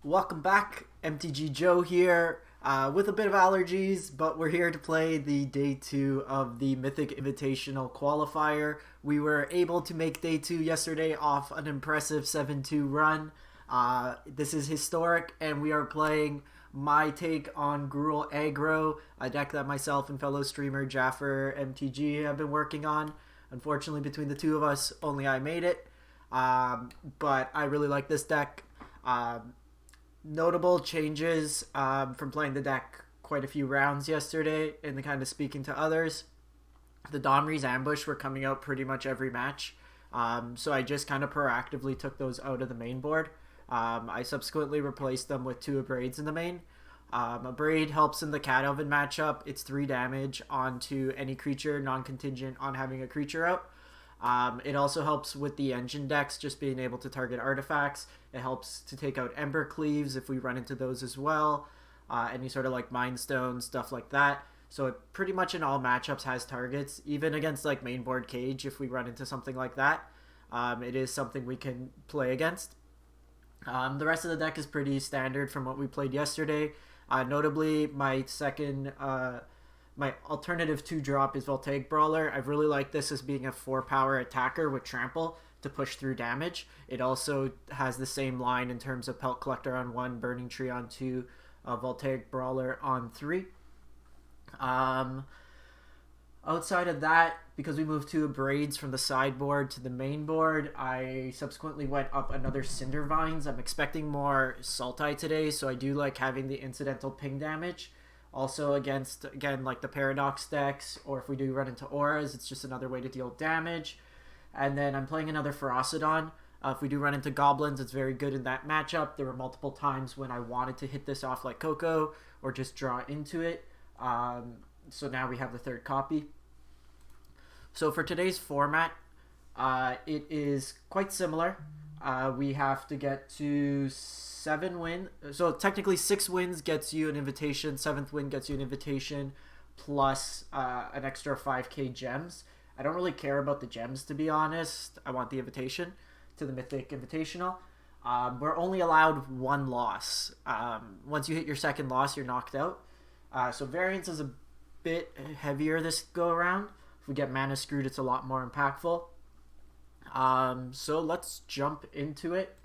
Welcome back, MTG Joe here, with a bit of allergies, but we're here to play the day 2 of the Mythic Invitational Qualifier. We were able to make day 2 yesterday off an impressive 7-2 run. This is historic, and we are playing my take on Gruul Aggro, a deck that myself and fellow streamer Jaffer MTG have been working on. Unfortunately, between the two of us, only I made it, but I really like this deck. Notable changes from playing the deck quite a few rounds yesterday and the kind of speaking to others. The Domri's Ambush were coming out pretty much every match, so I just kind of proactively took those out of the main board. I subsequently replaced them with 2 Abrades in the main. Abrade helps in the Cat Oven matchup. It's 3 damage onto any creature, non-contingent on having a creature out. It also helps with the engine decks, just being able to target artifacts. It helps to take out Ember Cleaves if we run into those as well. Any sort of like Mind Stone, stuff like that. So it pretty much in all matchups has targets, even against like mainboard Cage if we run into something like that. It is something we can play against. The rest of the deck is pretty standard from what we played yesterday. Notably, my alternative 2 drop is Voltaic Brawler. I really like this as being a 4 power attacker with trample to push through damage. It also has the same line in terms of Pelt Collector on 1, Burning Tree on 2, Voltaic Brawler on 3. Outside of that, because we moved 2 Abrades from the sideboard to the main board, I subsequently went up another Cinder Vines. I'm expecting more Sultai today, so I do like having the incidental ping damage. Also against, again, like the Paradox decks, or if we do run into Auras, it's just another way to deal damage. And then I'm playing another Ferocidon. If we do run into Goblins, it's very good in that matchup. There were multiple times when I wanted to hit this off like Coco, or just draw into it. So now we have the 3rd copy. So for today's format, it is quite similar. We have to get to 7 wins. So technically 6 wins gets you an invitation. 7th win gets you an invitation plus an extra 5k gems. I don't really care about the gems, to be honest. I want the invitation to the Mythic Invitational. We're only allowed 1 loss. Once you hit your 2nd loss, you're knocked out. So variance is a bit heavier this go around. If we get mana screwed, it's a lot more impactful. So let's jump into it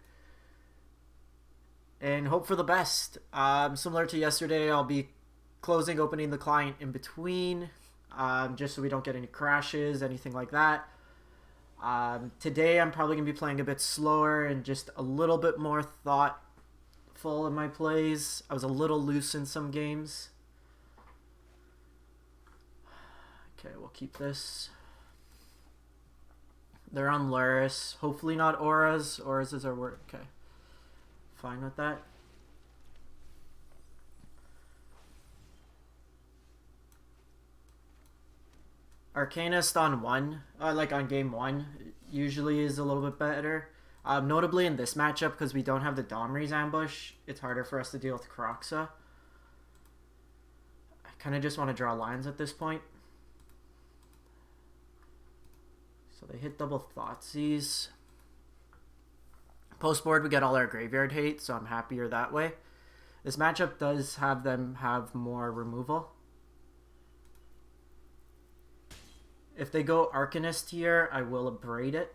and hope for the best. Similar to yesterday, I'll be opening the client in between, just so we don't get any crashes, anything like that. Today I'm probably going to be playing a bit slower and just a little bit more thoughtful in my plays. I was a little loose in some games. Okay, we'll keep this. They're on Luris. Hopefully not Auras. Auras is our word. Okay. Fine with that. Arcanist on 1, like on game 1, usually is a little bit better. Notably in this matchup, because we don't have the Domri's Ambush, it's harder for us to deal with Kroxa. I kind of just want to draw lines at this point. So they hit double Thoughtseize. Post board, we get all our graveyard hate, so I'm happier that way. This matchup does have them have more removal. If they go Arcanist here, I will Abrade it.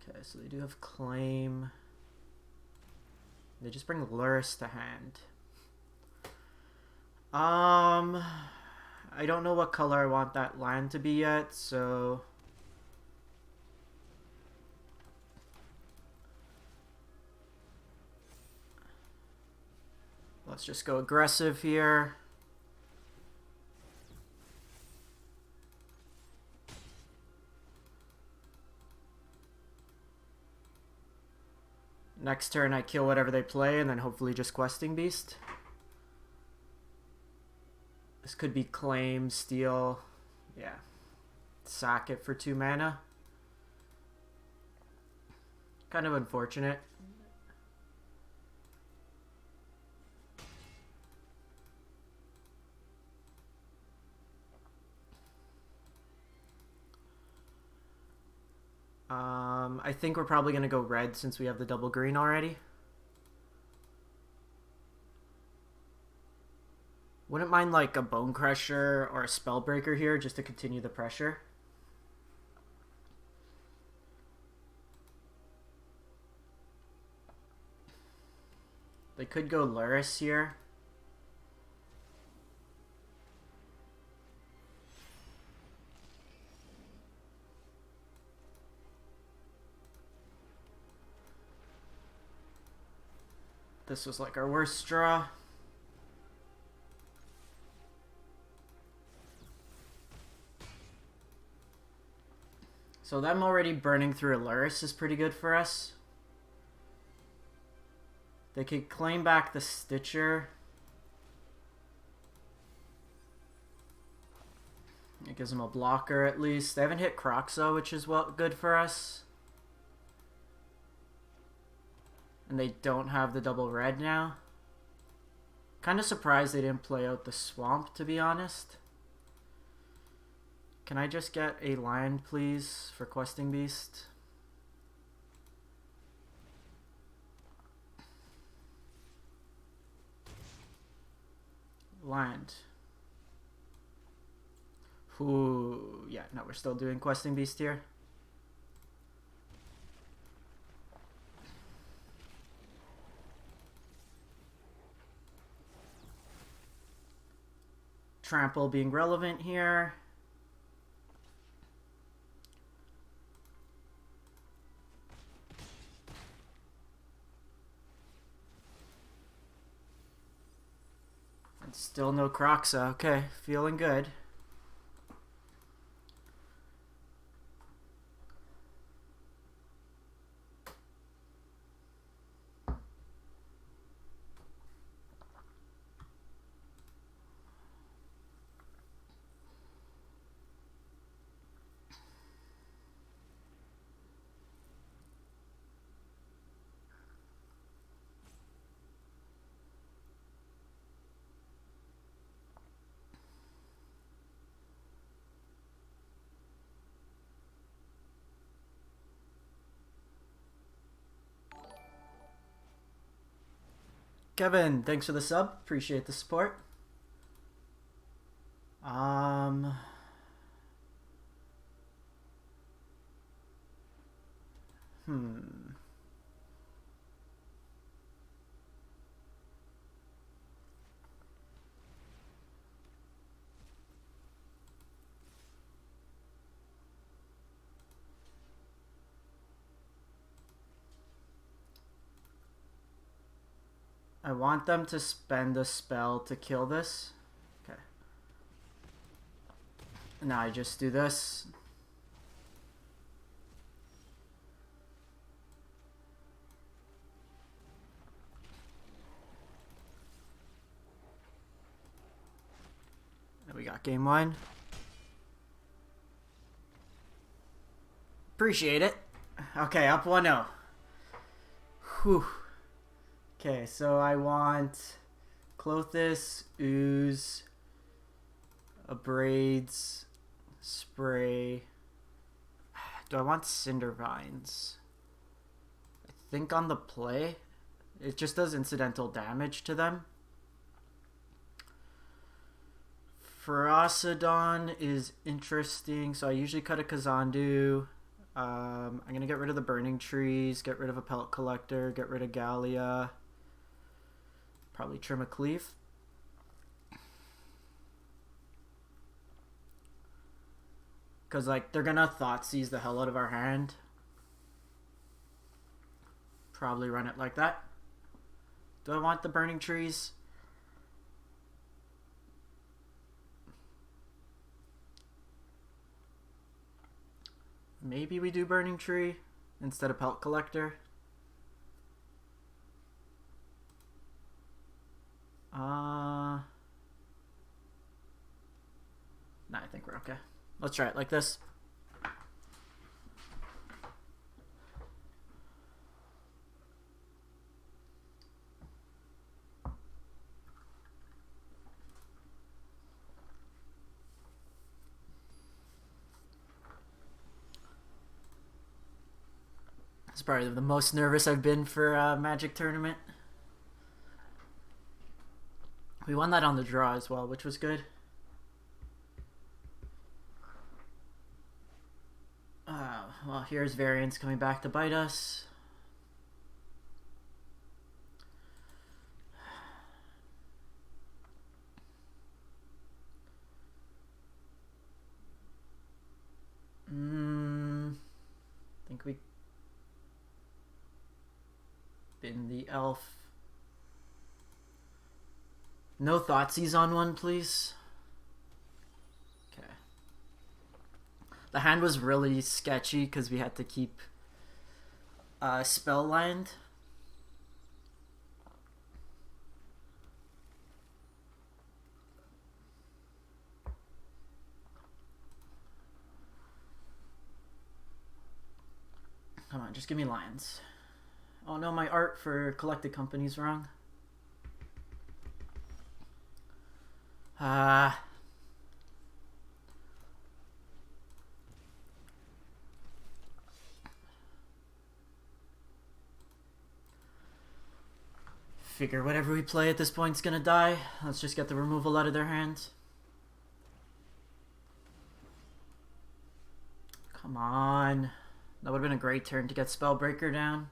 Okay, so they do have Claim. They just bring Luris to hand. I don't know what color I want that land to be yet, so let's just go aggressive here. Next turn I kill whatever they play and then hopefully just Questing Beast. This could be Claim, Steal, yeah. Sack it for 2 mana. Kind of unfortunate. I think we're probably going to go red since we have the double green already. Wouldn't mind like a Bone Crusher or a Spellbreaker here just to continue the pressure. They could go Luris here. This was like our worst draw. So them already burning through a Luris is pretty good for us. They could claim back the Stitcher. It gives them a blocker at least. They haven't hit Croxo, which is good for us. And they don't have the double red now. Kind of surprised they didn't play out the Swamp, to be honest. Can I just get a land, please, for Questing Beast? Land. Ooh, yeah, no, we're still doing Questing Beast here. Trample being relevant here. And still no Croxa. Okay, feeling good. Kevin, thanks for the sub. Appreciate the support. I want them to spend a spell to kill this. Okay. Now I just do this. And we got game one. Appreciate it. Okay, up 1-0. Whew. Okay, so I want Clothis, Ooze, Abrades, Spray. Do I want Cinder Vines? I think on the play. It just does incidental damage to them. Ferocidon is interesting, so I usually cut a Kazandu. I'm going to get rid of the Burning Trees, get rid of a Pellet Collector, get rid of Gallia. Probably trim a Cleave. Because, like, they're going to Thoughtseize the hell out of our hand. Probably run it like that. Do I want the Burning Trees? Maybe we do Burning Tree instead of Pellet Collector. Nah, I think we're okay. Let's try it like this. It's probably the most nervous I've been for a Magic tournament. We won that on the draw as well, which was good. Well, here's variance coming back to bite us. I think we bin the elf. No Thoughtseize on one, please. Okay. The hand was really sketchy because we had to keep spell land. Come on, just give me lands. Oh no, my art for collected company's wrong. Figure whatever we play at this point's gonna die. Let's just get the removal out of their hands. Come on. That would have been a great turn to get Spellbreaker down.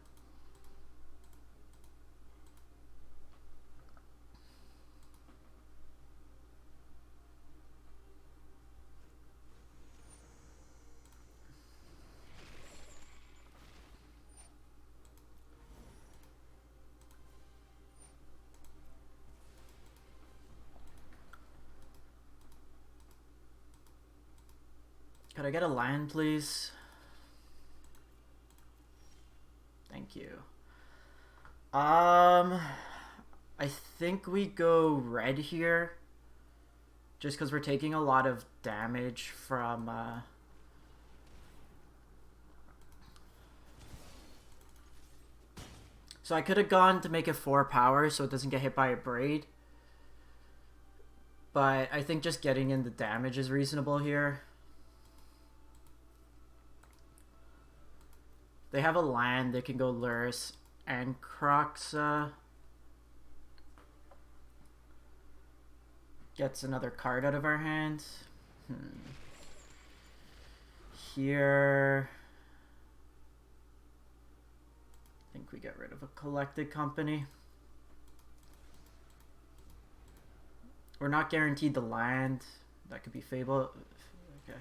Could I get a land, please? Thank you. I think we go red here. Just because we're taking a lot of damage from... So I could have gone to make it 4 power so it doesn't get hit by a braid. But I think just getting in the damage is reasonable here. They have a land, they can go Luris and Croxa. Gets another card out of our hand. Here... I think we get rid of a collected company. We're not guaranteed the land. That could be Fable. Okay.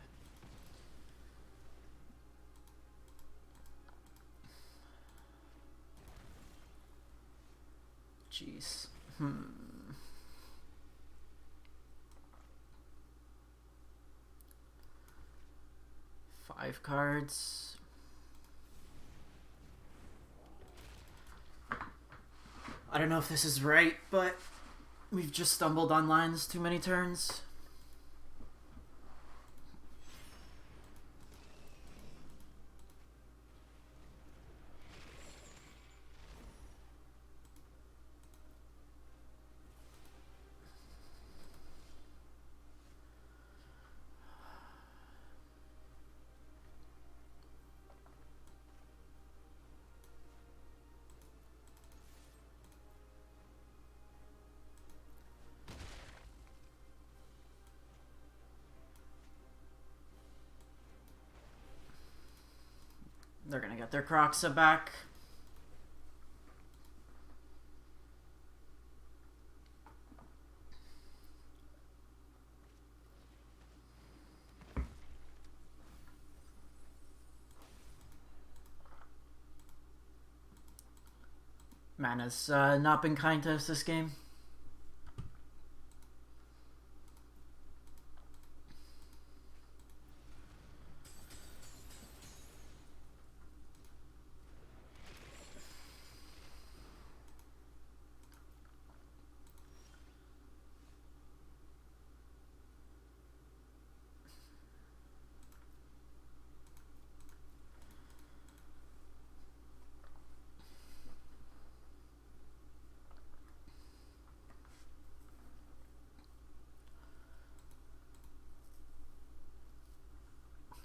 Jeez. 5 cards. I don't know if this is right, but we've just stumbled on lines too many turns. They're gonna get their Croxa back. Mana's not been kind to us this game.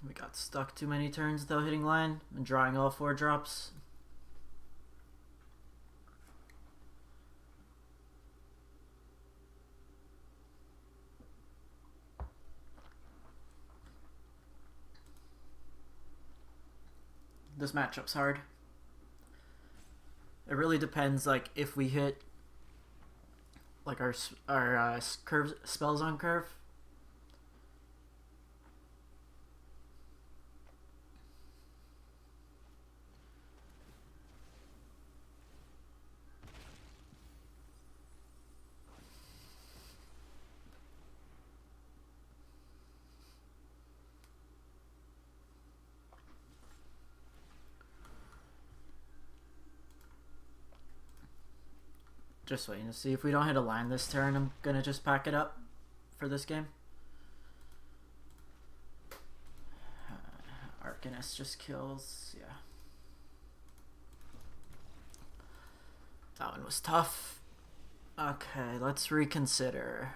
We got stuck too many turns without hitting line and drawing all 4 drops. This matchup's hard. It really depends, like, if we hit like our curve spells on curve. Just waiting to see if we don't hit a land this turn. I'm gonna just pack it up for this game. Arcanist just kills. Yeah. That one was tough. Okay, let's reconsider.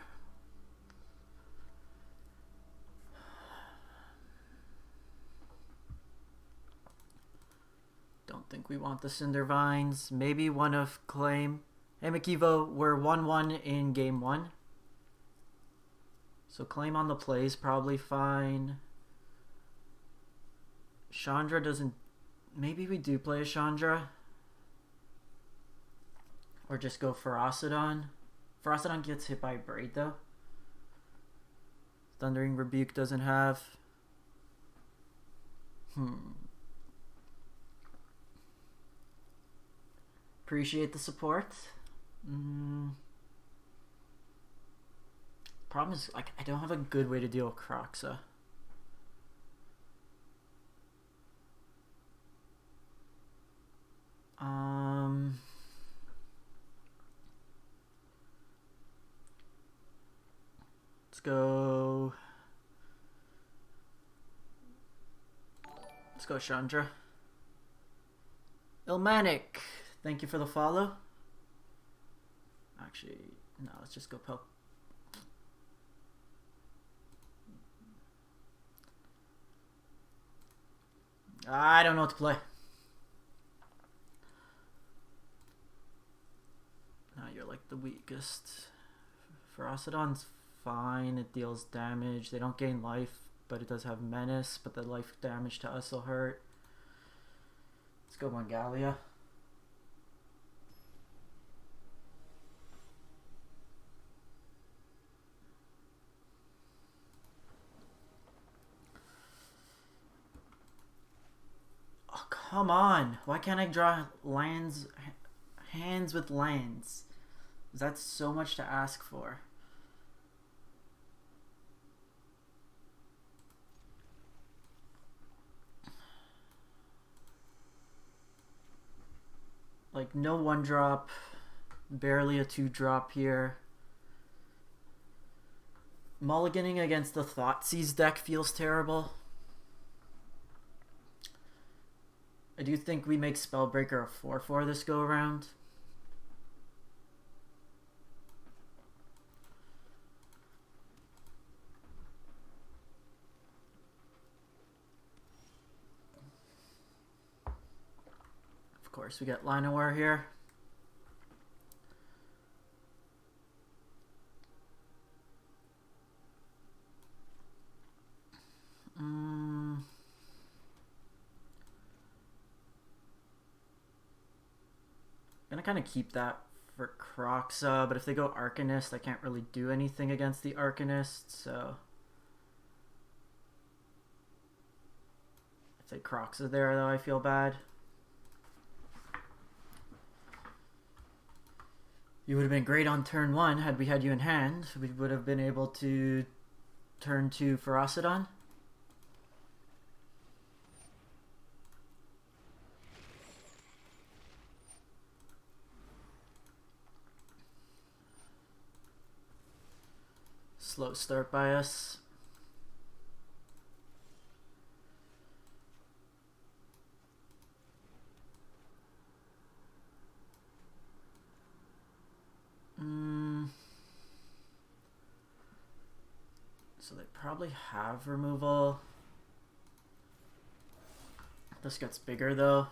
Don't think we want the Cinder Vines. Maybe one of Claim. Hey Makivo, we're 1-1 in game 1. So Claim on the play is probably fine. Chandra doesn't... Maybe we do play a Chandra. Or just go Ferocidon. Ferocidon gets hit by a Braid though. Thundering Rebuke doesn't have... Appreciate the support. Problem is, like, I don't have a good way to deal with Croxa. Let's go. Let's go, Chandra. Ilmanic, thank you for the follow. Actually, no, let's just go Poke. I don't know what to play. Now you're like the weakest. Ferocidon's fine, it deals damage. They don't gain life, but it does have menace, but the life damage to us will hurt. Let's go Mangalia. Oh, come on. Why can't I draw lands, hands with lands? That's so much to ask for. Like, no 1-drop, barely a 2-drop here. Mulliganing against the Thoughtseize deck feels terrible. I do think we make Spellbreaker a 4/4 this go around. Of course, we get Llanowar here. I'm gonna kind of keep that for Croxa, but if they go Arcanist, I can't really do anything against the Arcanist, so... If they Croxa there, though, I feel bad. You would have been great on turn 1 had we had you in hand. We would have been able to turn to Ferocidon. Slow start by us. So they probably have removal. This gets bigger though.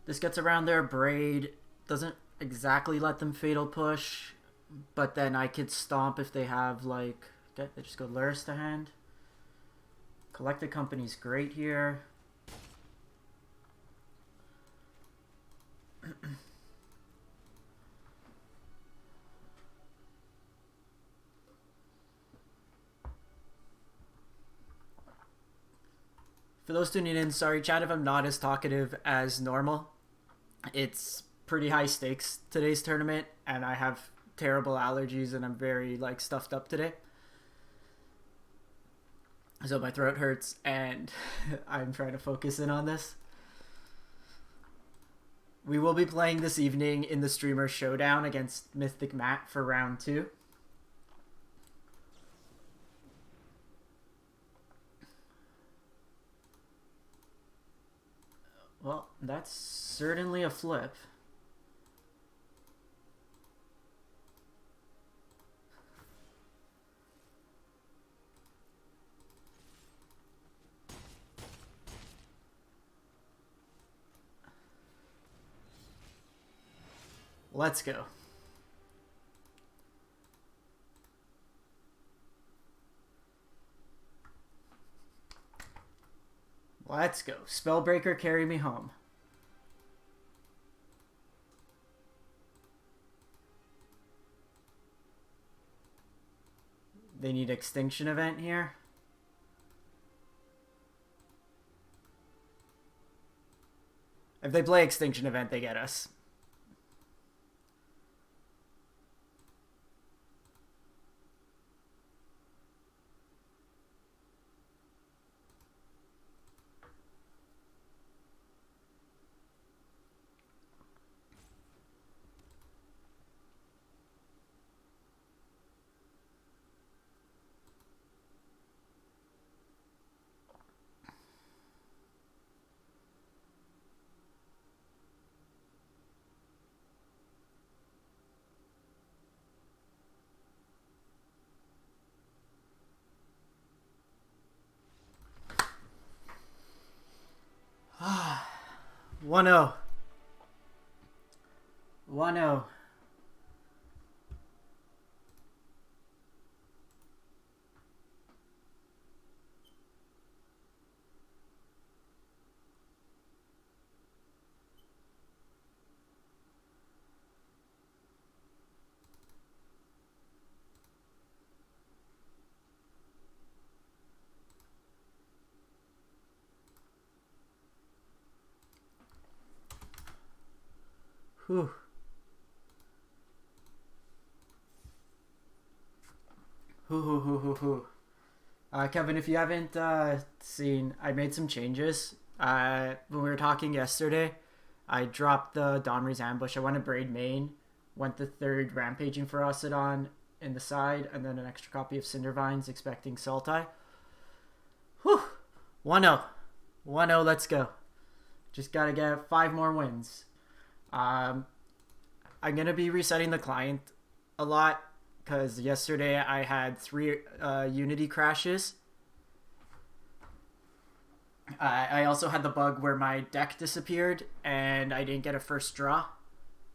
This gets around their Braid. Doesn't exactly let them Fatal Push, but then I could stomp if they have like... Okay, they just go Luris to hand. Collected company's great here. For those tuning in, sorry chat if I'm not as talkative as normal. It's pretty high stakes today's tournament, and I have terrible allergies and I'm very like stuffed up today. So my throat hurts and I'm trying to focus in on this. We will be playing this evening in the Streamer Showdown against Mythic Matt for round 2. Well, that's certainly a flip. Let's go. Let's go. Spellbreaker, carry me home. They need Extinction Event here. If they play Extinction Event, they get us. Ah, 1-0. 1-0. Whew. Kevin, if you haven't seen, I made some changes. When we were talking yesterday, I dropped the Domri's Ambush. I went to Braid Main, went the 3rd Rampaging Ferocidon in the side, and then an extra copy of Cindervines, expecting Sultai. Whew! 1-0. 1-0, let's go. Just gotta get 5 more wins. I'm going to be resetting the client a lot because yesterday I had 3 Unity crashes. I also had the bug where my deck disappeared and I didn't get a first draw.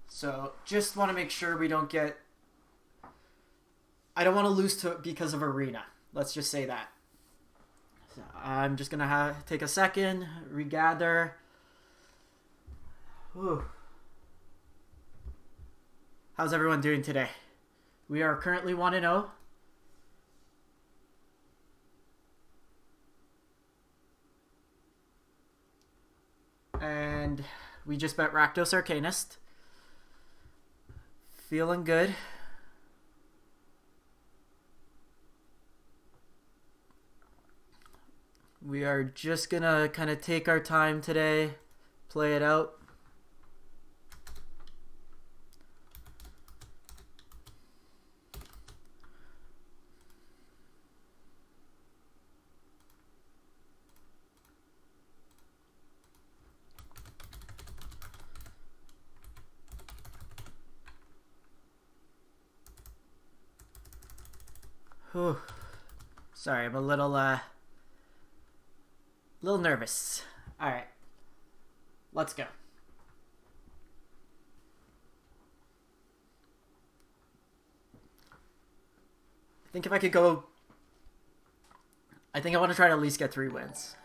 So just want to make sure we don't get... I don't want to lose to because of Arena. Let's just say that. So I'm just going to take a second, regather. Whew. How's everyone doing today? We are currently 1-0. And we just bet Rakdos Arcanist. Feeling good. We are just gonna kind of take our time today, play it out. Whew. Sorry, I'm a little nervous. All right, let's go. I think if I could go I think I want to try to at least get 3 wins.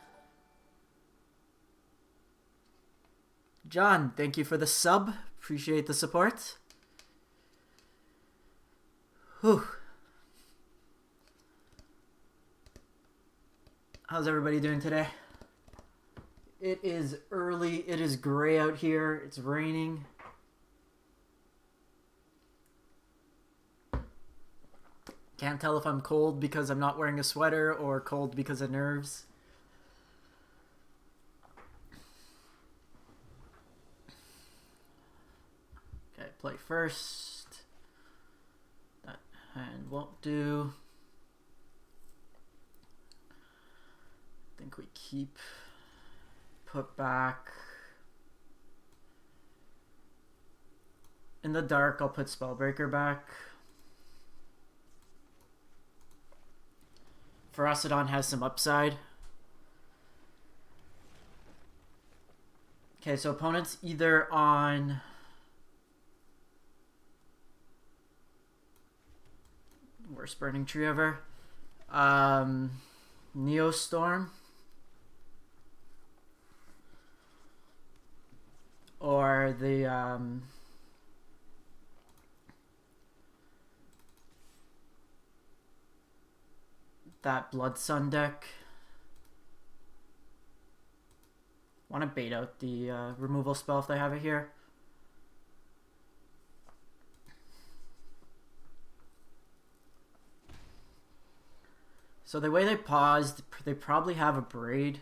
John, thank you for the sub. Appreciate the support. Whew. How's everybody doing today? It is early. It is gray out here. It's raining. Can't tell if I'm cold because I'm not wearing a sweater or cold because of nerves. Okay, play first. That hand won't do. I think we keep. Put back. In the dark, I'll put Spellbreaker back. Ferocidon has some upside. Okay, so opponent's either on worst burning tree ever. Neostorm. Or the that Blood Sun deck. Want to bait out the removal spell if they have it here. So the way they paused, they probably have a Braid.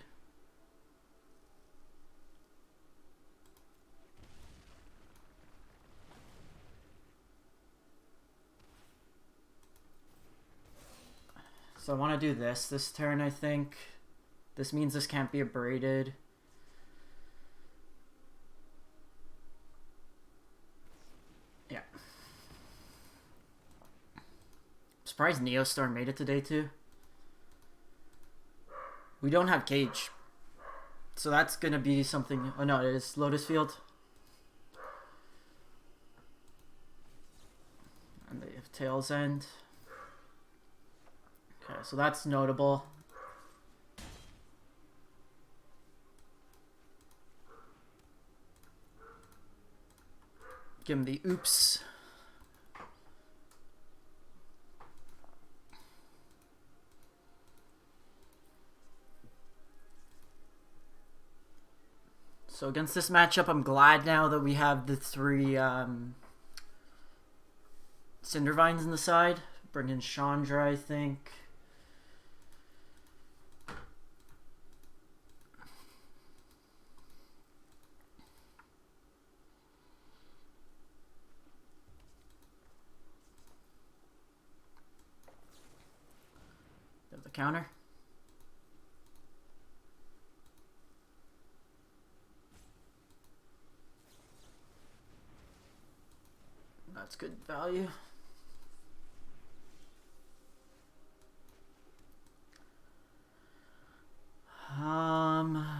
So I want to do this turn, I think. This means this can't be abraded. Yeah. I'm surprised Neostorm made it today, too. We don't have Cage. So that's going to be something... Oh, no, it is Lotus Field. And they have Tail's End. Okay, so that's notable. Give him the oops. So against this matchup, I'm glad now that we have the 3 Cindervines in the side. Bring in Chandra, I think. The counter. That's good value. I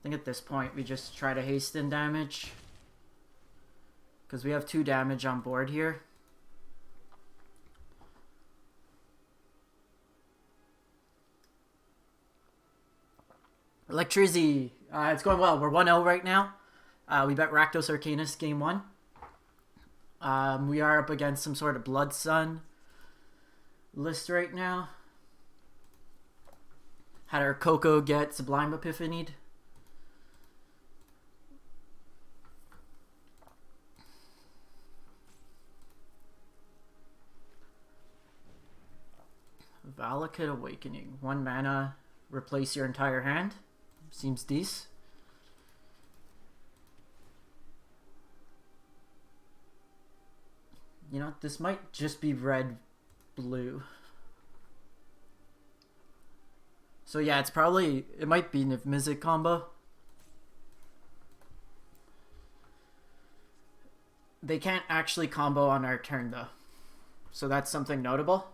think at this point we just try to hasten damage because we have 2 damage on board here. Electricity. It's going well. We're 1-0 right now. We bet Rakdos Arcanus game 1. We are up against some sort of Blood Sun list right now. Had our Coco get Sublime Epiphanied. Valakut Awakening. 1 mana, replace your entire hand. Seems decent. You know, this might just be red-blue. So yeah, it's probably... It might be Niv-Mizzet combo. They can't actually combo on our turn, though. So that's something notable.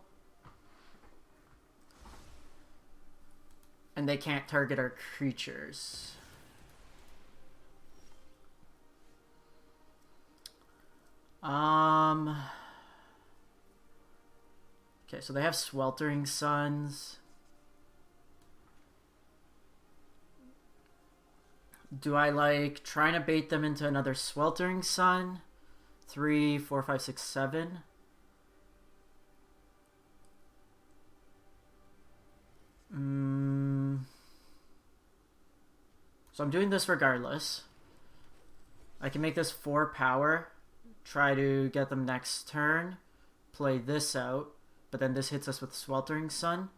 And they can't target our creatures. Okay, so they have Sweltering Suns. Do I like trying to bait them into another Sweltering Sun? 3, 4, 5, 6, 7. So I'm doing this regardless. I can make this 4 power, try to get them next turn, play this out, but then this hits us with Sweltering Sun.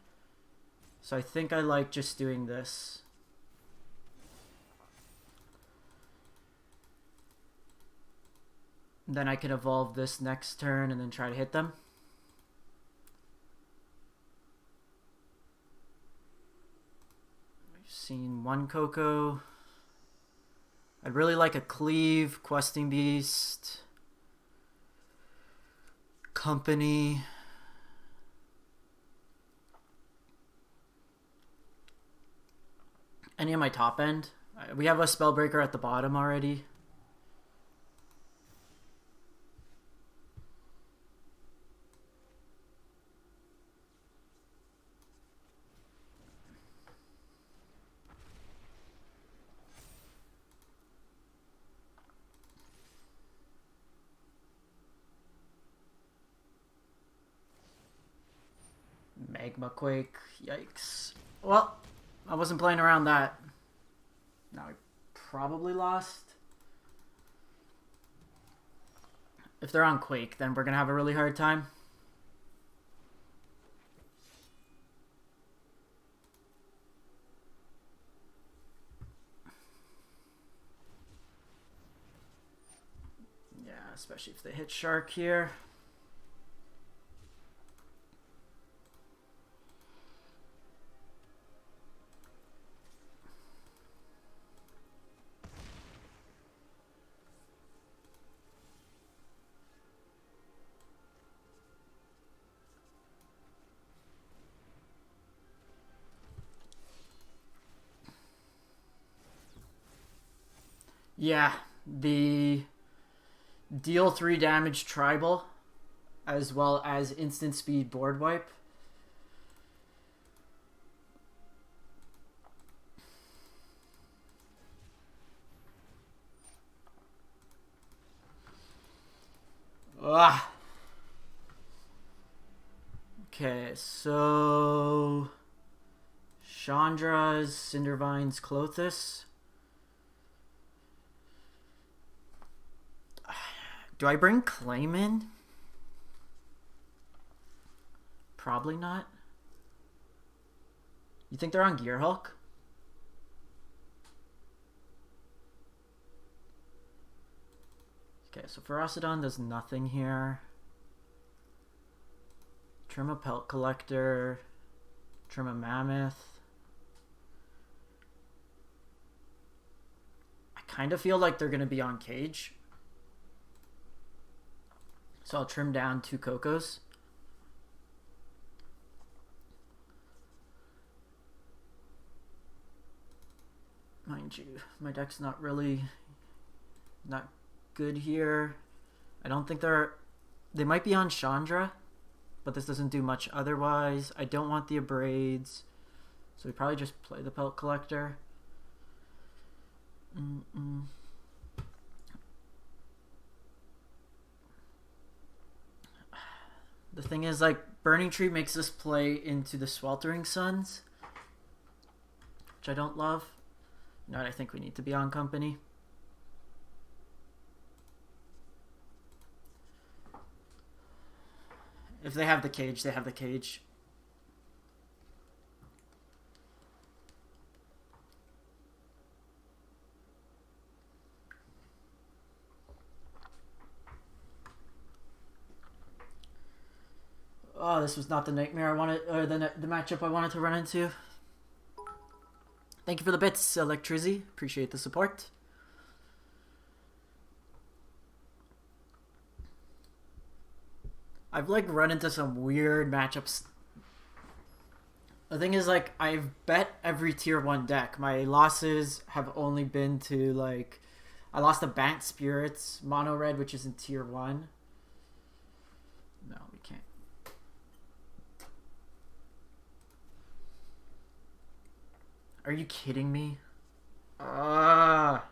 So I think I like just doing this. Then I can evolve this next turn and then try to hit them. We've seen 1 Coco. I'd really like a Cleave, Questing Beast, Company. Any of my top end? We have a Spellbreaker at the bottom already. Magma Quake. Yikes. Well, I wasn't playing around that. Now I probably lost. If they're on Quake, then we're going to have a really hard time. Yeah, especially if they hit Shark here. Yeah, the deal 3 damage tribal, as well as instant speed board wipe. Ugh. Okay, so Chandra's, Cindervine's, Clothis. Do I bring Claim in? Probably not. You think they're on Gear Hulk? Okay, so Ferocidon does nothing here. Trim a Pelt Collector. Trim a Mammoth. I kind of feel like they're going to be on Cage. So I'll trim down 2 Cocos. Mind you, my deck's not good here. I don't think they might be on Chandra, but this doesn't do much otherwise. I don't want the Abrades, so we probably just play the Pelt Collector. The thing is, like, Burning Tree makes this play into the Sweltering Suns, which I don't love. You know what, I think we need to be on Company. If they have the Cage, they have the Cage. Oh, this was not the nightmare I wanted, or the matchup I wanted to run into. Thank you for the bits, Electricity. Appreciate the support. I've like run into some weird matchups. The thing is, like, I've bet every tier 1 deck. My losses have only been to, like, I lost to Bant Spirits, Mono Red, which is in tier 1. No, we can't. Are you kidding me? Ah.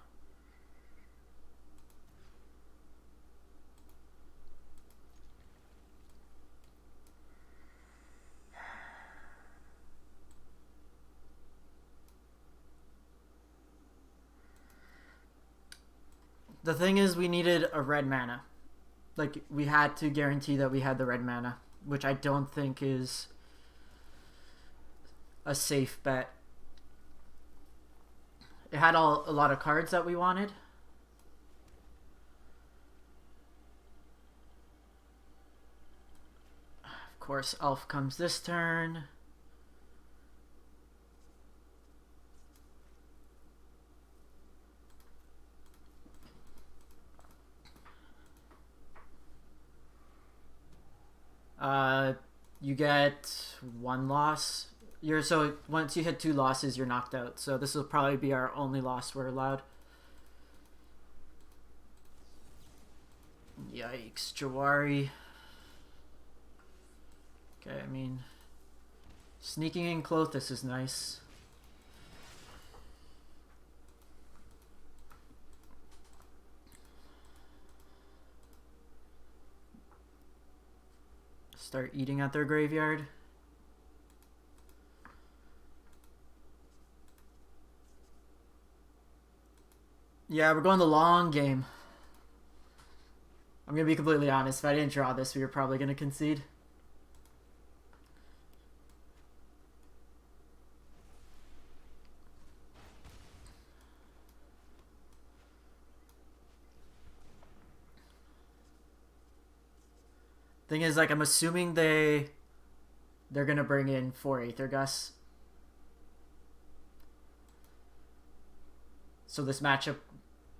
The thing is, we needed a red mana. Like, we had to guarantee that we had the red mana, which I don't think is a safe bet. It had a lot of cards that we wanted. Of course, Elf comes this turn. You get 1 loss. So once you hit 2 losses, you're knocked out. So this will probably be our only loss we're allowed. Yikes, Jawari. Okay, I mean, sneaking in Clothis is nice. Start eating at their graveyard. Yeah, we're going the long game. I'm going to be completely honest. If I didn't draw this, we were probably going to concede. Thing is, like, I'm assuming they're going to bring in 4 Aether Gusts. So this matchup,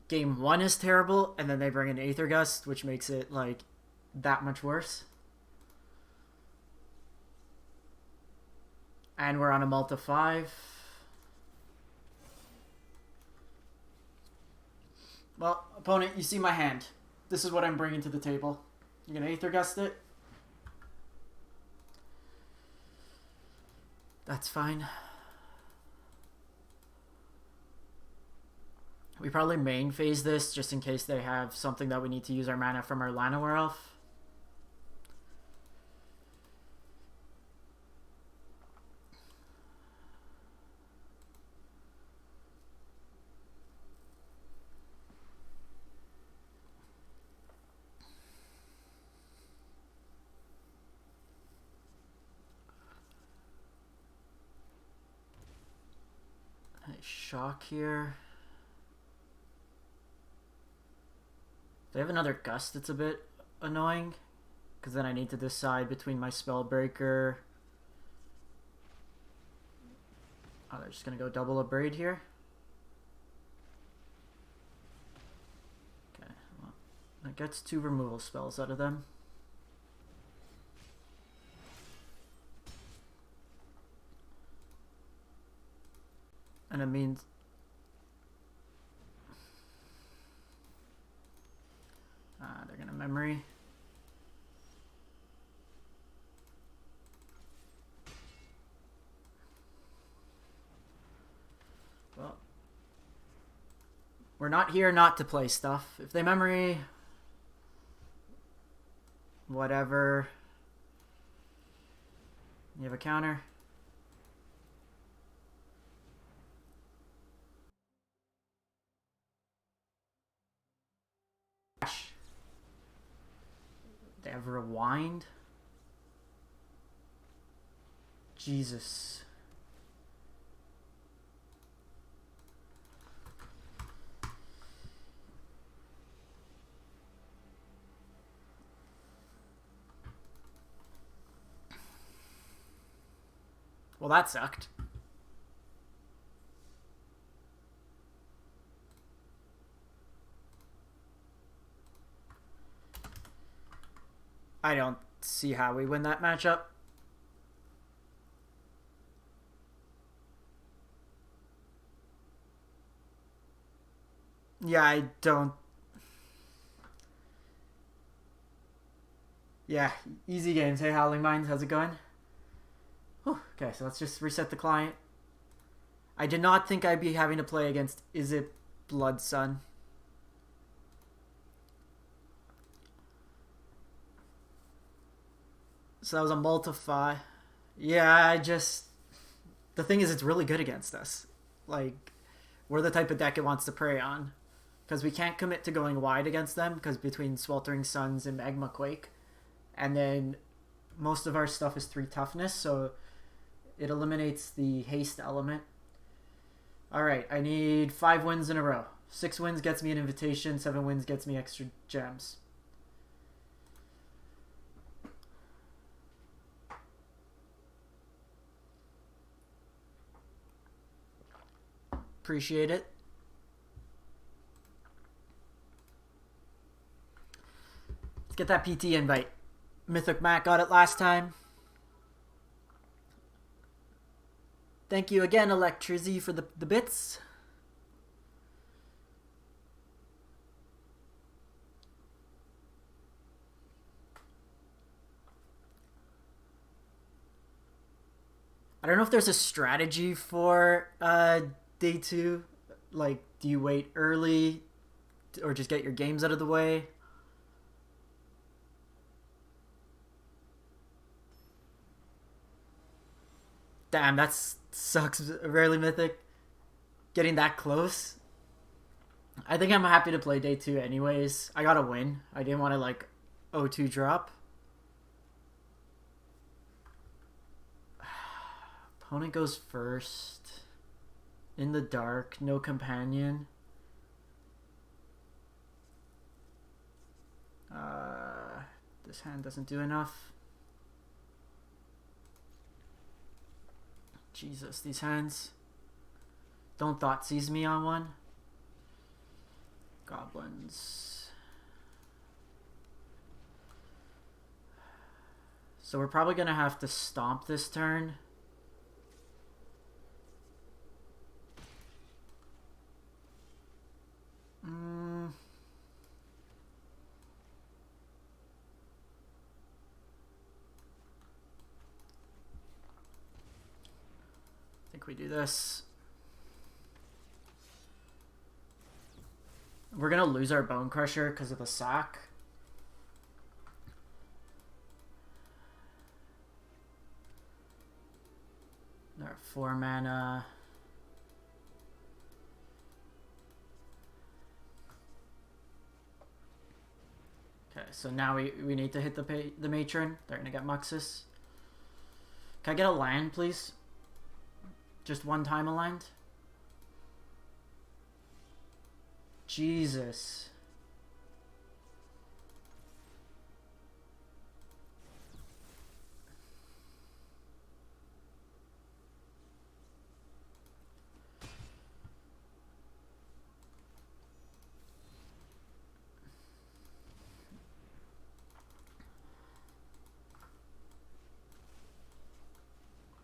game 1 is terrible, and then they bring in Aether Gust, which makes it, like, that much worse. And we're on a multi 5. Well, opponent, you see my hand. This is what I'm bringing to the table. You gonna Aether Gust it? That's fine. We probably main phase this just in case they have something that we need to use our mana from our Llanowar Elf. Shock here. They have another Gust that's a bit annoying, because then I need to decide between my Spellbreaker. Oh, they're just going to go double a Braid here. Okay, well, that gets 2 removal spells out of them. And it means they're gonna memory. Well, we're not here not to play stuff. If they memory, whatever. You have a counter. They have Rewind. Jesus. Well, that sucked. I don't see how we win that matchup. Yeah, I don't. Yeah, easy games. Hey, Howling Minds, how's it going? Whew. Okay, so let's just reset the client. I did not think I'd be having to play against Is It Blood Sun. So that was a multiply. Yeah, I just... The thing is, it's really good against us. Like, we're the type of deck it wants to prey on. Because we can't commit to going wide against them, because between Sweltering Suns and Magma Quake. And then most of our stuff is 3 toughness, so it eliminates the haste element. Alright, I need 5 wins in a row. 6 wins gets me an invitation, 7 wins gets me extra gems. Appreciate it. Let's get that PT invite. Mythic Mac got it last time. Thank you again, Electrizy, for the bits. I don't know if there's a strategy for day 2. Like, do you wait early or just get your games out of the way? Damn, that sucks. Rarely Mythic. Getting that close. I think I'm happy to play day 2 anyways. I gotta win. I didn't want to, like, 0-2 drop. Opponent goes first. In the dark. No companion. This hand doesn't do enough. Jesus, these hands. Don't Thoughtseize me on one. Goblins. So we're probably going to have to stomp this turn. I think we do this. We're going to lose our Bone Crusher because of the sack. They're at 4 mana. Okay, so now we need to hit the Matron. They're going to get Muxus. Can I get a land, please? Just one time a land? Jesus.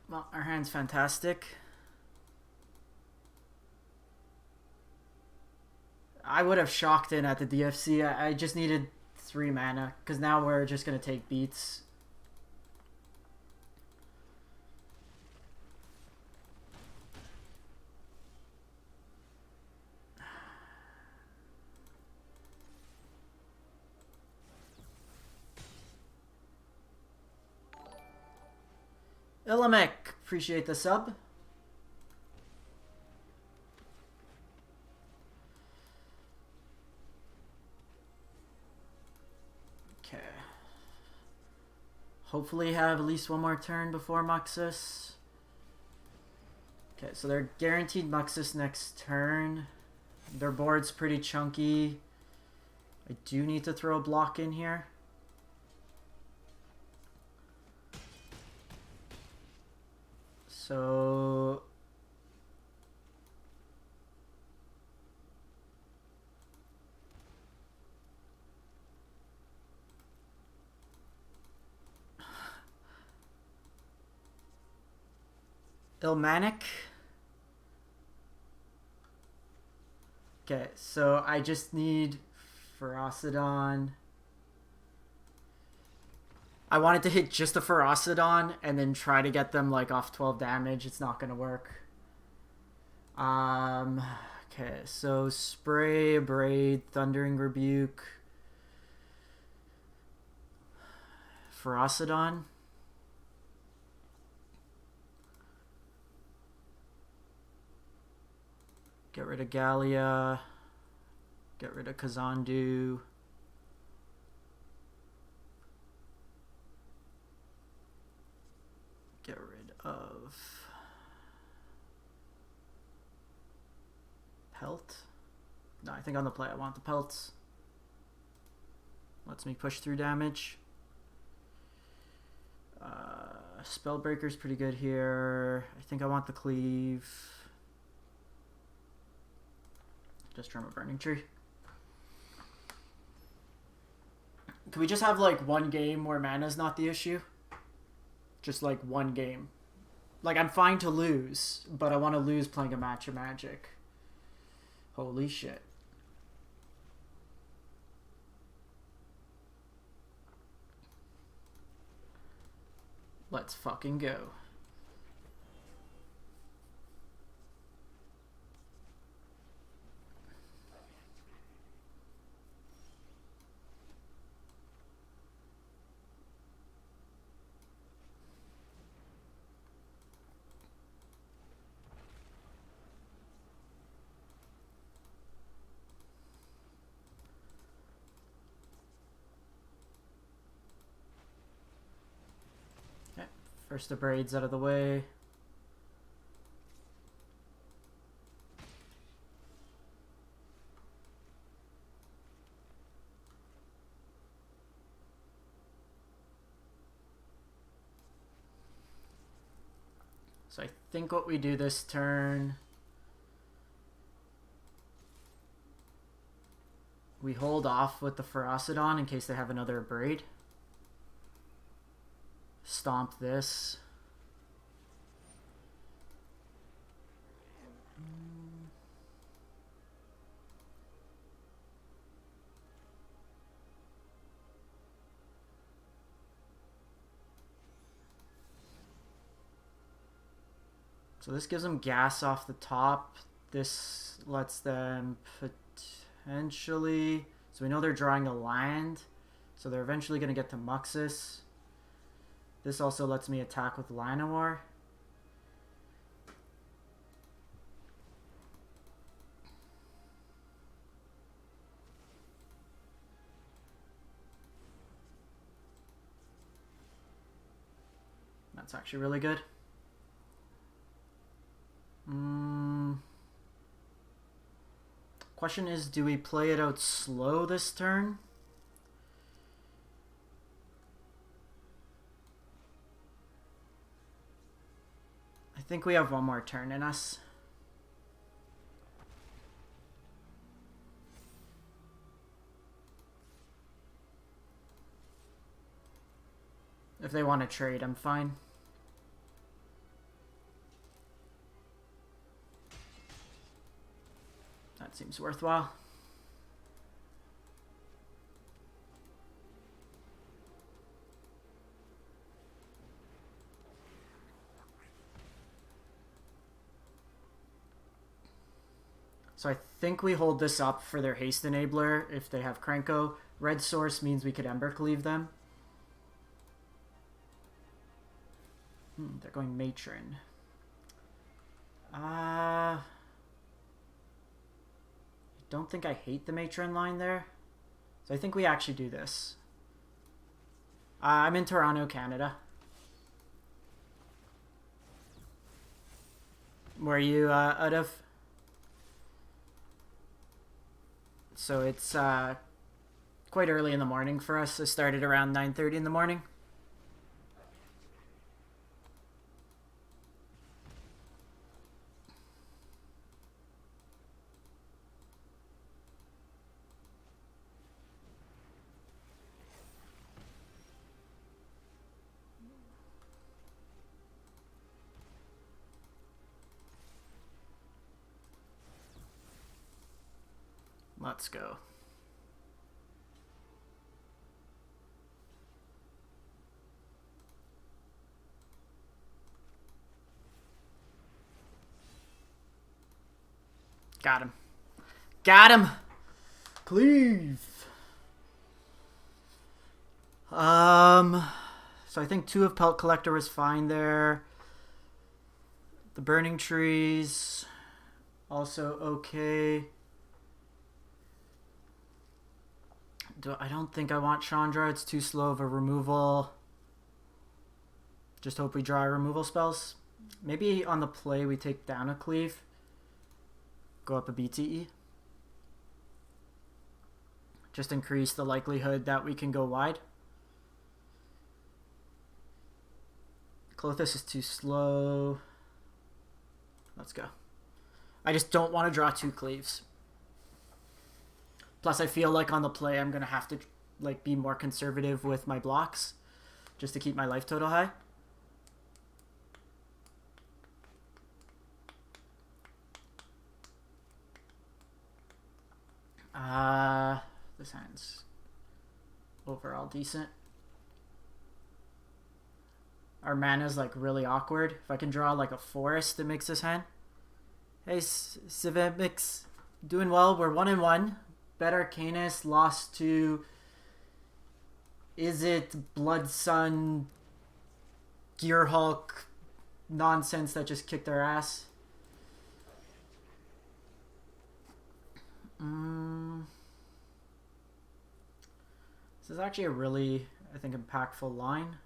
Well, our hand's fantastic. I would have shocked in at the DFC. I just needed 3 mana, because now we're just going to take beats. Ilamek, appreciate the sub. Okay. Hopefully have at least one more turn before Muxus. Okay, so they're guaranteed Muxus next turn. Their board's pretty chunky. I do need to throw a block in here. So Ilmanic. Okay, so I just need Ferocidon. I wanted to hit just a Ferocidon and then try to get them like off 12 damage. It's not going to work. Um, okay, so Spray, Braid, Thundering Rebuke, Ferocidon. Get rid of Gallia. Get rid of Kazandu. Get rid of Pelt. No, I think on the play I want the Pelts. Lets me push through damage. Spellbreaker's pretty good here. I think I want the Cleave. Just from a Burning Tree. Can we just have like one game where mana's not the issue? Just like one game. Like I'm fine to lose, but I want to lose playing a match of Magic. Holy shit. Let's fucking go. First the Braids out of the way. So I think what we do this turn, we hold off with the Ferocidon in case they have another Braid. Stomp this. So this gives them gas off the top. This lets them potentially... So we know they're drawing a land. So they're eventually going to get to Muxus. This also lets me attack with Llanowar. That's actually really good. Question is, do we play it out slow this turn? I think we have one more turn in us. If they want to trade, I'm fine. That seems worthwhile. So I think we hold this up for their haste enabler if they have Krenko. Red source means we could Ember Cleave them. They're going Matron. I don't think I hate the Matron line there. So I think we actually do this. I'm in Toronto, Canada. Where are you out of? So it's quite early in the morning for us. It started around 9:30 in the morning. Let's go. Got him. Got him! Cleave! So I think 2 of Pelt Collector was fine there. The Burning Trees, also okay. I don't think I want Chandra. It's too slow of a removal. Just hope we draw removal spells. Maybe on the play we take down a Cleave. Go up a BTE. Just increase the likelihood that we can go wide. Klothys is too slow. Let's go. I just don't want to draw 2 Cleaves. Plus, I feel like on the play, I'm going to have to like be more conservative with my blocks just to keep my life total high. This hand's overall decent. Our mana's like really awkward. If I can draw like a forest that makes this hand. Hey, Civimix, doing well. We're 1-1. Bet Arcanist lost to. Is it Blood Sun Gear Hulk nonsense that just kicked our ass? This is actually a really, I think, impactful line.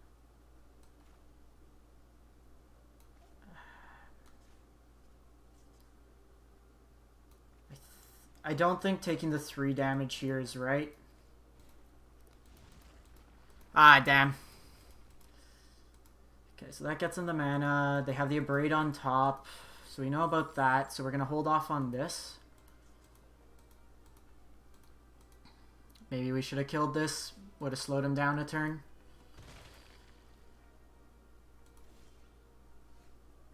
I don't think taking the 3 damage here is right. Ah, damn. Okay, so that gets them the mana. They have the Abrade on top, so we know about that. So we're going to hold off on this. Maybe we should have killed this. Would have slowed him down a turn.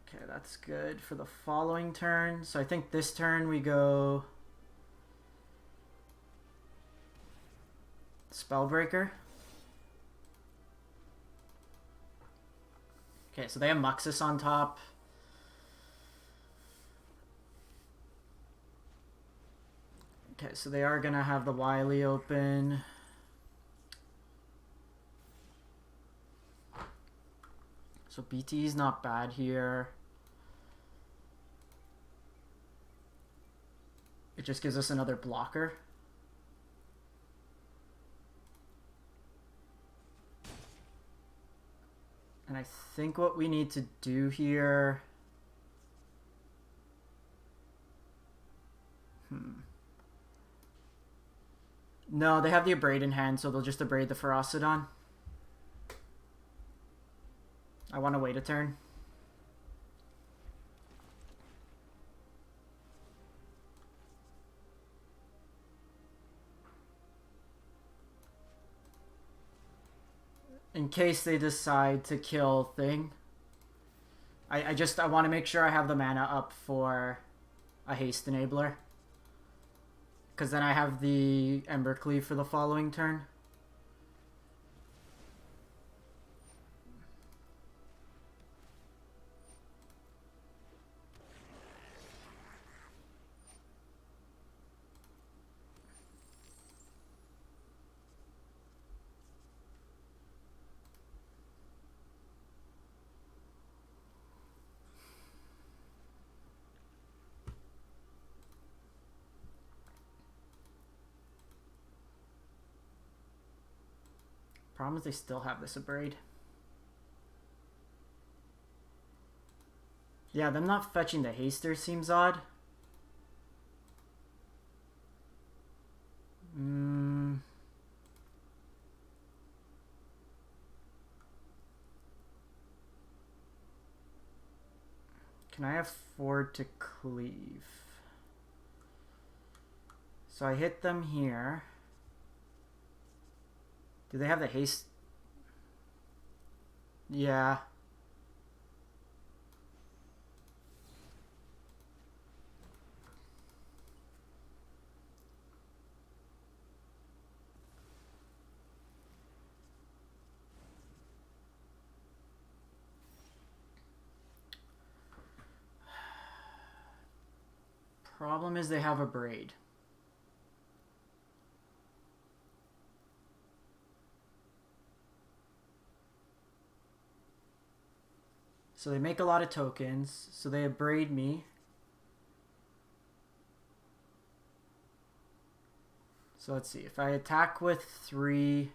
Okay, that's good for the following turn. So I think this turn we go Spellbreaker. Okay, so they have Muxus on top. Okay, so they are going to have the Wily open. So BT is not bad here. It just gives us another blocker. And I think what we need to do here... No, they have the Abrade in hand, so they'll just Abrade the Ferocidon. I want to wait a turn. In case they decide to kill Thing. I want to make sure I have the mana up for a haste enabler. Because then I have the Ember Cleave for the following turn. Problem is they still have this Abrade. Yeah, them not fetching the Haster seems odd. Can I afford to cleave? So I hit them here. Do they have the haste? Yeah. Problem is they have a braid. So they make a lot of tokens, so they abrade me. So let's see, if I attack with 3...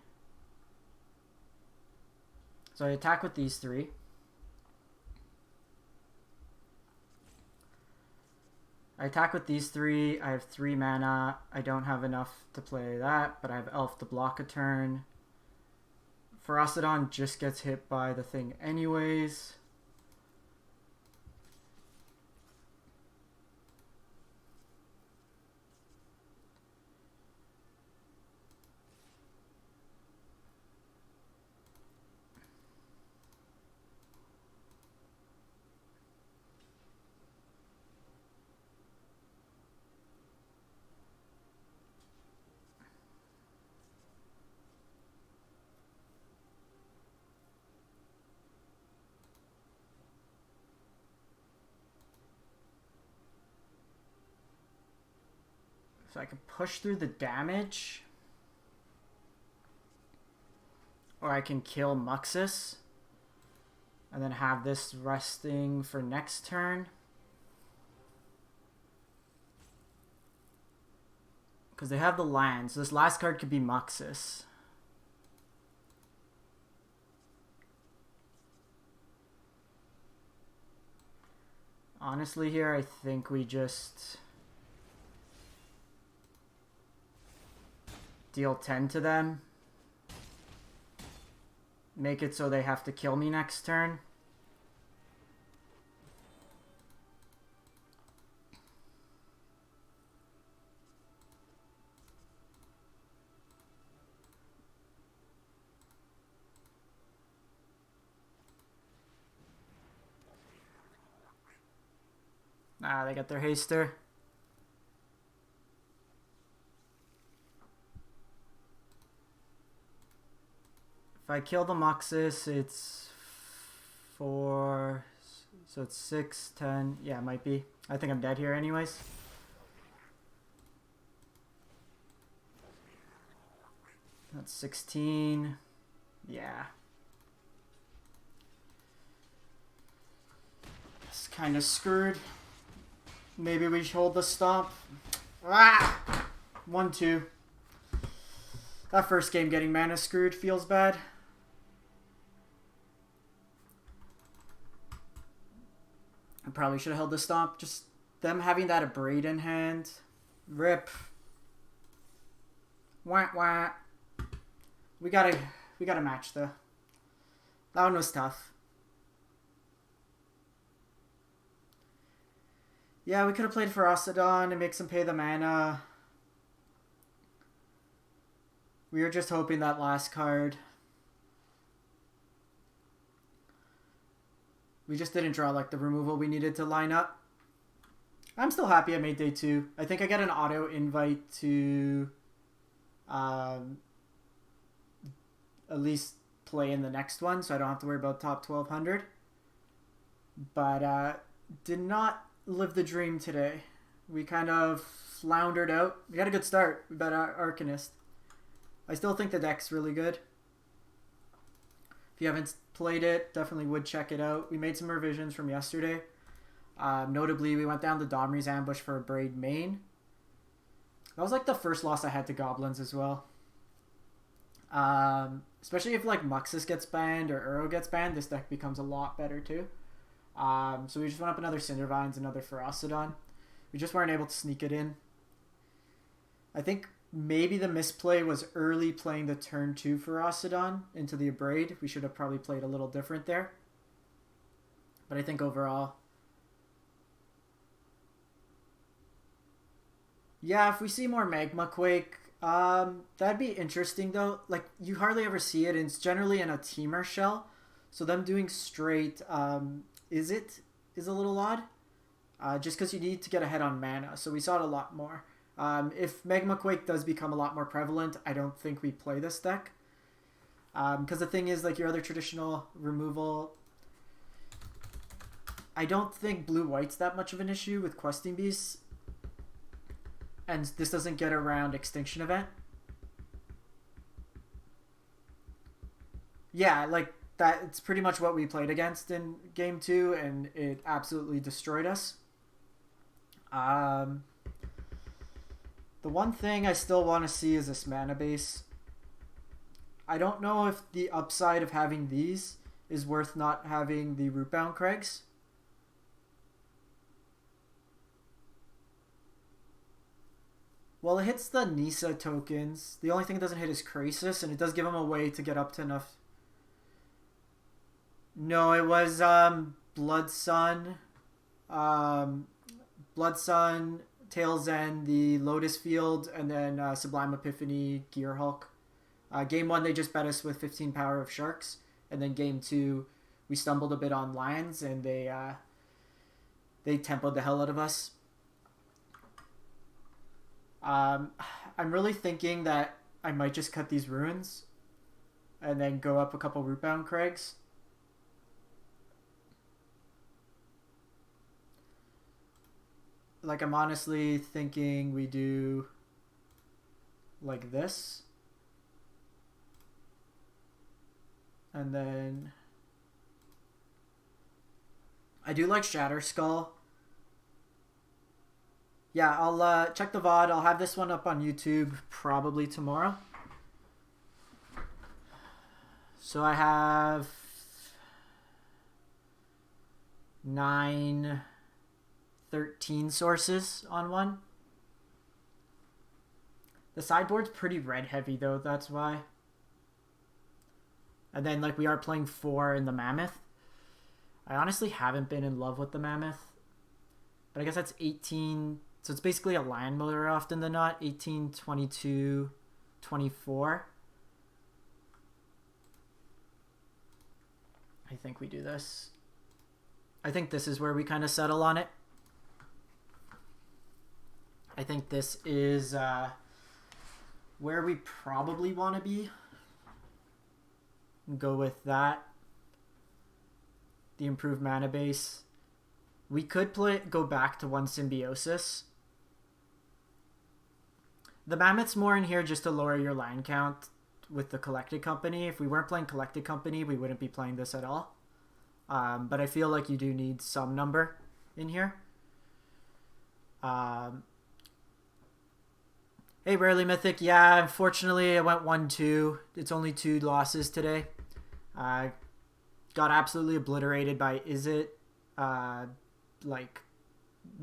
So I attack with these 3. I attack with these 3, I have 3 mana, I don't have enough to play that, but I have Elf to block a turn. Ferocidon just gets hit by the thing anyways. So I can push through the damage. Or I can kill Muxus. And then have this resting for next turn. Because they have the land. So this last card could be Muxus. Honestly here, I think we just... deal 10 to them. Make it so they have to kill me next turn. Ah, they got their haster. If I kill the Muxus, it's 4, so it's 6, 10, yeah, it might be. I think I'm dead here anyways. That's 16, yeah. It's kind of screwed. Maybe we should hold the stomp. Ah! 1-2. That first game getting mana screwed feels bad. I probably should have held the stomp. Just them having that abrade in hand. Rip. Wah wah. We gotta match though. That one was tough. Yeah, we could have played Ferocidon and make them pay the mana. We were just hoping that last card. We just didn't draw like the removal we needed to line up. I'm still happy I made day 2. I think I got an auto invite to at least play in the next one, so I don't have to worry about top 1200. But did not live the dream today. We kind of floundered out. We had a good start. We bet our Arcanist. I still think the deck's really good. If you haven't played it, definitely would check it out. We made some revisions from yesterday. Notably, we went down the Domri's Ambush for a Braid main. That was like the first loss I had to Goblins as well. Especially if like Muxus gets banned or Uro gets banned, this deck becomes a lot better too. So we just went up another Cindervines, another Ferocidon. We just weren't able to sneak it in. I think maybe the misplay was early playing the turn 2 Ferocidon into the Abrade. We should have probably played a little different there. But I think overall... yeah, if we see more Magma Quake, that'd be interesting though. Like, you hardly ever see it, and it's generally in a Teamer shell. So them doing straight is a little odd. Just because you need to get ahead on mana. So we saw it a lot more. If Magma Quake does become a lot more prevalent, I don't think we play this deck. Because the thing is, like your other traditional removal, I don't think blue-white's that much of an issue with Questing Beasts. and this doesn't get around Extinction Event. Yeah, like that. It's pretty much what we played against in game 2, and it absolutely destroyed us. The one thing I still want to see is this mana base. I don't know if the upside of having these is worth not having the Rootbound Craigs. Well, it hits the Nisa tokens. The only thing it doesn't hit is Krasis, and it does give him a way to get up to enough. No, it was Blood Sun. Blood Sun, Tail's End, the Lotus Field, and then Sublime Epiphany, Gear Hulk. Game 1, they just bet us with 15 power of Sharks. And then game 2, we stumbled a bit on Lions, and they tempoed the hell out of us. I'm really thinking that I might just cut these ruins and then go up a couple Rootbound Craigs. Like, I'm honestly thinking we do like this. And then I do like Shatter Skull. Yeah, I'll check the VOD. I'll have this one up on YouTube probably tomorrow. So I have 13 sources on one. The sideboard's pretty red heavy though, that's why. And then like we are playing 4 in the Mammoth. I honestly haven't been in love with the Mammoth. But I guess that's 18. So it's basically a land more often than not. 18, 22, 24. I think we do this. I think this is where we kind of settle on it. I think this is where we probably want to be. Go with that. The improved mana base. We could go back to 1 Symbiosis. The Mammoth's more in here just to lower your land count with the Collected Company. If we weren't playing Collected Company, we wouldn't be playing this at all. But I feel like you do need some number in here. Hey, Rarely Mythic. Yeah, unfortunately, I went 1-2. It's only 2 losses today. Got absolutely obliterated by Izzet.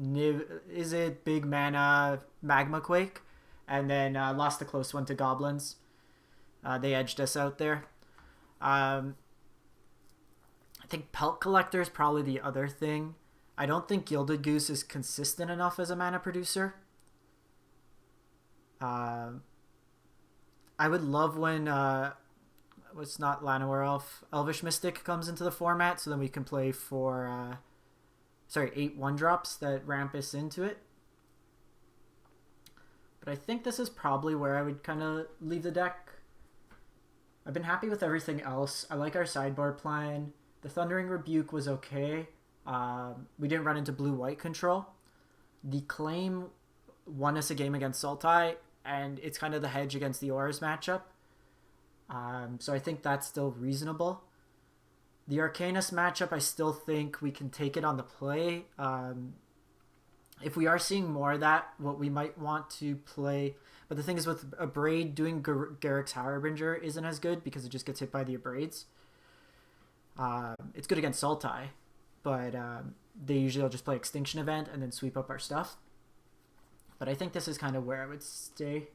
Izzet, Big Mana, Magma Quake. And then lost the close one to Goblins. They edged us out there. I think Pelt Collector is probably the other thing. I don't think Gilded Goose is consistent enough as a mana producer. I would love when it's not Llanowar Elf, Elvish Mystic comes into the format, so then we can play for 8 1-drops that ramp us into it. But I think this is probably where I would kind of leave the deck. I've been happy with everything else. I like our sideboard plan. The Thundering Rebuke was okay. We didn't run into blue-white control. The Claim won us a game against Sultai, and it's kind of the hedge against the Auras matchup. So I think that's still reasonable. The Arcanus matchup, I still think we can take it on the play. If we are seeing more of that, what we might want to play... But the thing is with Abrade, doing Garrick's Harbinger isn't as good because it just gets hit by the Abrades. It's good against Sultai, but they usually will just play Extinction Event and then sweep up our stuff. But I think this is kind of where I would stay.